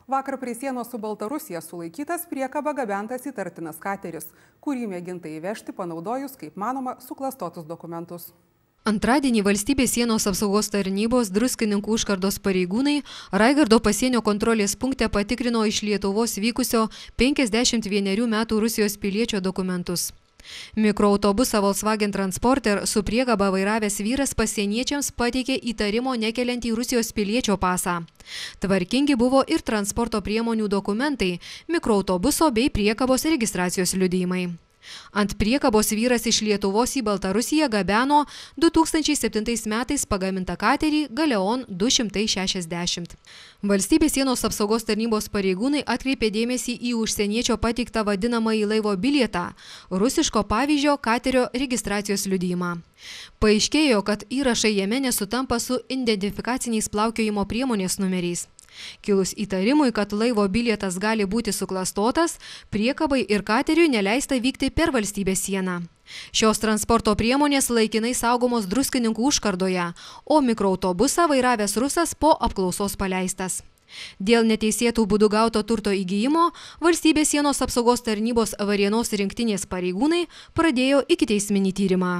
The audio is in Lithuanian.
Vakar prie sienos su Baltarusija sulaikytas priekaba gabentas įtartinas kateris, kurį mėginta įvežti panaudojus, kaip manoma, suklastotus dokumentus. Antradienį valstybės sienos apsaugos tarnybos Druskininkų užkardos pareigūnai Raigardo pasienio kontrolės punkte patikrino iš Lietuvos vykusio 51 metų Rusijos piliečio dokumentus. Mikroautobusą Volkswagen Transporter su priekaba vairavęs vyras pasieniečiams pateikė įtarimo nekeliantį Rusijos piliečio pasą. Tvarkingi buvo ir transporto priemonių dokumentai, mikroautobuso bei priekabos registracijos liudijimai. Ant priekabos vyras iš Lietuvos į Baltarusiją gabeno 2007 metais pagamintą katerį Galeon 260. Valstybės sienos apsaugos tarnybos pareigūnai atkreipė dėmesį į užsieniečio pateiktą vadinamąjį laivo bilietą, rusiško pavyzdžio katerio registracijos liudijimą. Paaiškėjo, kad įrašai jame nesutampa su identifikaciniais plaukiojimo priemonės numeriais. Kilus įtarimui, kad laivo bilietas gali būti suklastotas, priekabai ir kateriui neleista vykti per valstybės sieną. Šios transporto priemonės laikinai saugomos Druskininkų užkardoje, o mikroautobusą vairavęs rusas po apklausos paleistas. Dėl neteisėtų būdų gauto turto įgyjimo valstybės sienos apsaugos tarnybos Varėnos rinktinės pareigūnai pradėjo ikiteisminį tyrimą.